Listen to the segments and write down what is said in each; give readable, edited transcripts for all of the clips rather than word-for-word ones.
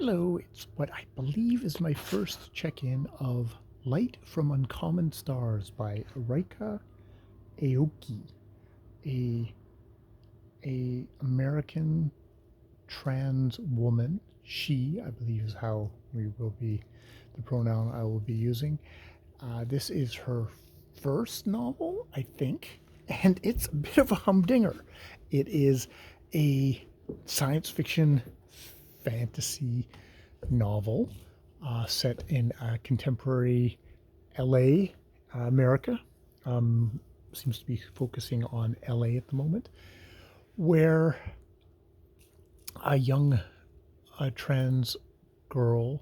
Hello, it's what I believe is my first check-in of Light from Uncommon Stars by Rika Aoki, a, a American trans woman. She, I believe, is how we will be, the pronoun I will be using. This is her first novel, I think, and it's a bit of a humdinger. It is a science fiction fantasy novel set in contemporary LA, America. Seems to be focusing on LA at the moment, where a young trans girl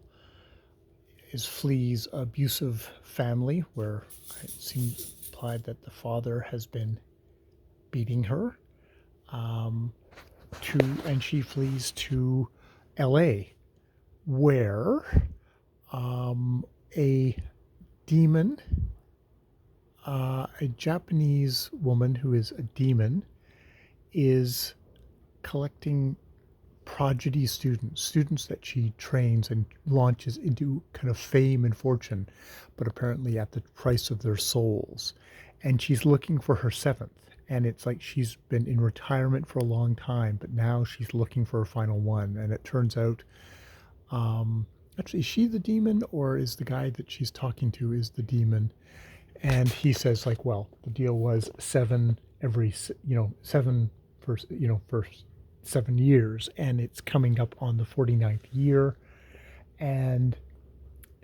flees abusive family where it seems implied that the father has been beating her, um, and she flees to LA, where a demon, a Japanese woman who is a demon, is collecting prodigy students that she trains and launches into kind of fame and fortune, but apparently at the price of their souls. And she's looking for her seventh. And it's like she's been in retirement for a long time, but now she's looking for her final one. And it turns out, actually, is she the demon, or is the guy that she's talking to is the demon? And he says, like, well, the deal was seven every, seven for 7 years, and it's coming up on the 49th year, and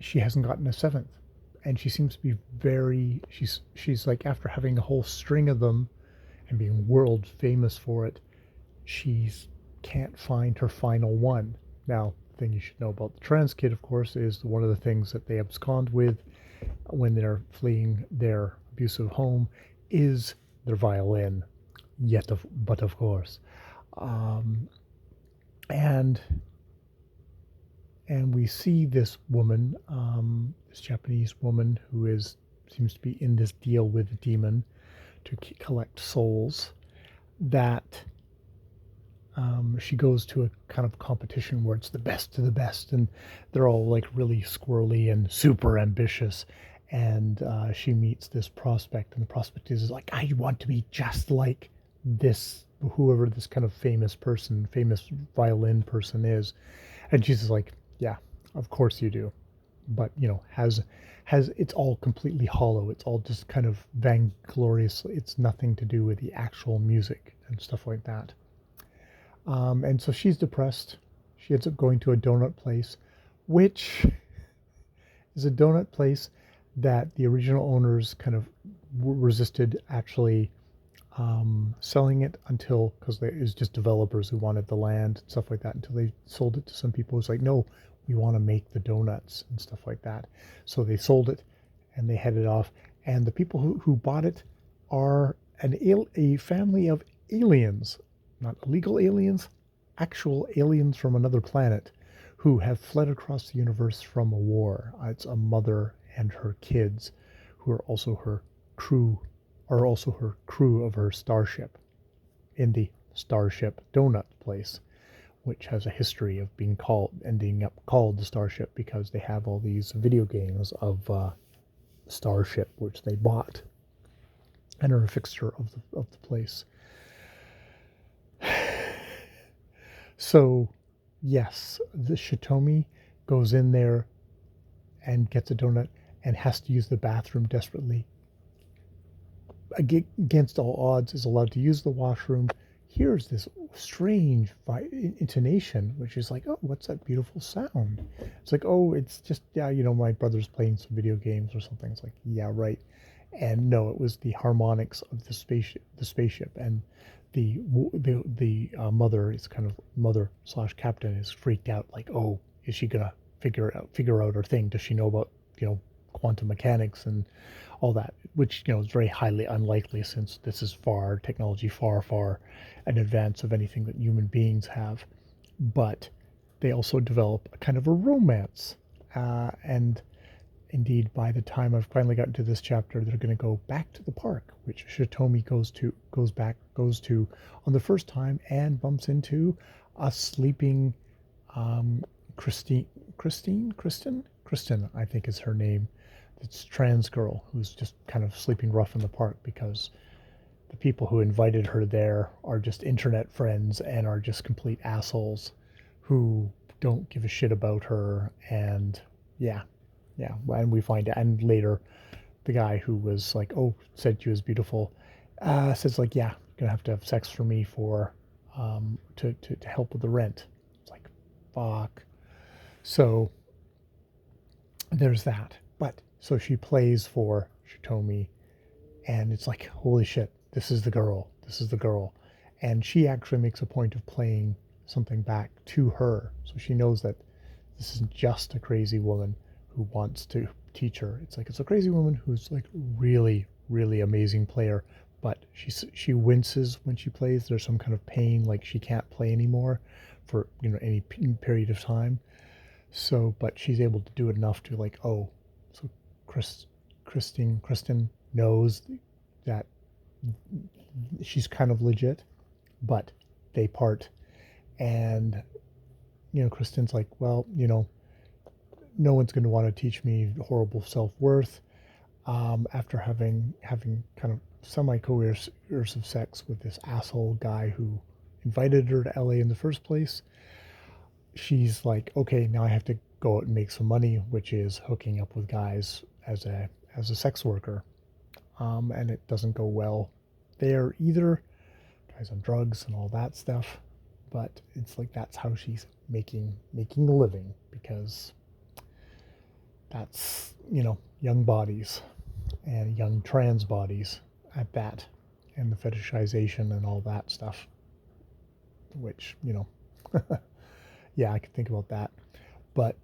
she hasn't gotten a seventh. And she seems to be she's like, after having a whole string of them and being world famous for it, she's can't find her final one. Now, the thing you should know about the trans kid, of course, is one of the things that they abscond with when they're fleeing their abusive home is their violin. But of course, and we see this woman, this Japanese woman who seems to be in this deal with the demon to collect souls, that she goes to a kind of competition where it's the best of the best, and they're all like really squirrely and super ambitious. And she meets this prospect, and the prospect is like, I want to be just like this, whoever this kind of famous violin person is. And she's just like, yeah, of course you do. But, has it's all completely hollow. It's all just kind of vainglorious. It's nothing to do with the actual music and stuff like that. And so she's depressed. She ends up going to a donut place, which is a donut place that the original owners kind of resisted actually selling it until, because it was just developers who wanted the land and stuff like that, until they sold it to some people who's like, no, we want to make the donuts and stuff like that. So they sold it and they headed off. And the people who bought it are a family of aliens, not illegal aliens, actual aliens from another planet who have fled across the universe from a war. It's a mother and her kids who are also her crew of her starship in the Starship Donut place, which has a history of ending up called the Starship because they have all these video games of Starship, which they bought and are a fixture of the place. So, yes, the Shitomi goes in there and gets a donut and has to use the bathroom desperately. Against all odds, is allowed to use the washroom, hears this strange intonation, which is like, oh, what's that beautiful sound? It's like, oh, it's just, yeah, my brother's playing some video games or something. It's like, yeah, right. And no, it was the harmonics of the spaceship, and the mother is kind of mother/captain is freaked out, like, oh, is she gonna figure out her thing? Does she know about quantum mechanics and all that, which is very highly unlikely, since this is technology far in advance of anything that human beings have. But they also develop a kind of a romance, and indeed, by the time I've finally gotten to this chapter, they're going to go back to the park, which Shitomi goes to on the first time, and bumps into a sleeping Kristen, I think is her name. It's a trans girl who's just kind of sleeping rough in the park because the people who invited her there are just internet friends and are just complete assholes who don't give a shit about her. And yeah, yeah. And we find it. And later, the guy who was like, oh, said she was beautiful, says like, yeah, you're gonna have sex for me for to help with the rent. It's like, fuck. So there's that. But so she plays for Shitomi, and it's like, holy shit, this is the girl. This is the girl. And she actually makes a point of playing something back to her. So she knows that this isn't just a crazy woman who wants to teach her. It's like, it's a crazy woman who's like really, really amazing player, but she winces when she plays. There's some kind of pain, like she can't play anymore for, any period of time. So, but she's able to do it enough to like, oh, so Kristen knows that she's kind of legit, but they part. And Kristen's like, well, no one's going to want to teach me horrible self-worth after having kind of semi-coercive sex with this asshole guy who invited her to LA in the first place. She's like, okay, now I have to go out and make some money, which is hooking up with guys as a sex worker. And it doesn't go well there either. Tries on drugs and all that stuff, but it's like that's how she's making a living, because that's young bodies and young trans bodies at that, and the fetishization and all that stuff, which yeah, I could think about that. But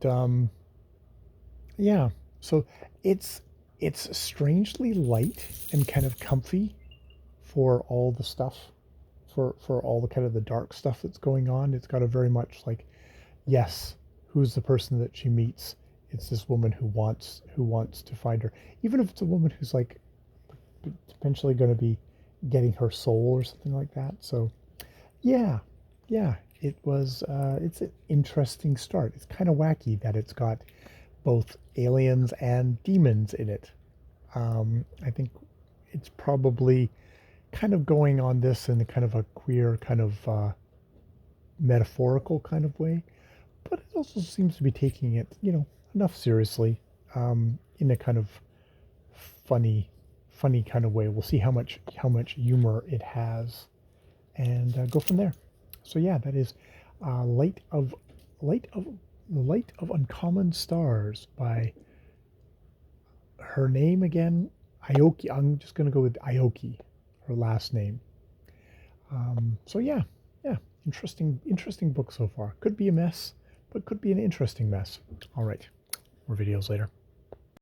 yeah, so it's strangely light and kind of comfy for all the stuff, for all the kind of the dark stuff that's going on. It's got a very much like, yes, who's the person that she meets? It's this woman who wants to find her, even if it's a woman who's like potentially going to be getting her soul or something like that. So yeah, it's an interesting start. It's kind of wacky that it's got both aliens and demons in it. I think it's probably kind of going on this in a kind of a queer kind of metaphorical kind of way, but it also seems to be taking it, enough seriously, in a kind of funny kind of way. We'll see how much humor it has, and go from there. So yeah, that is Light of Uncommon Stars by her name again, Aoki. I'm just gonna go with Aoki, her last name. So yeah, interesting book so far. Could be a mess, but could be an interesting mess. All right, more videos later.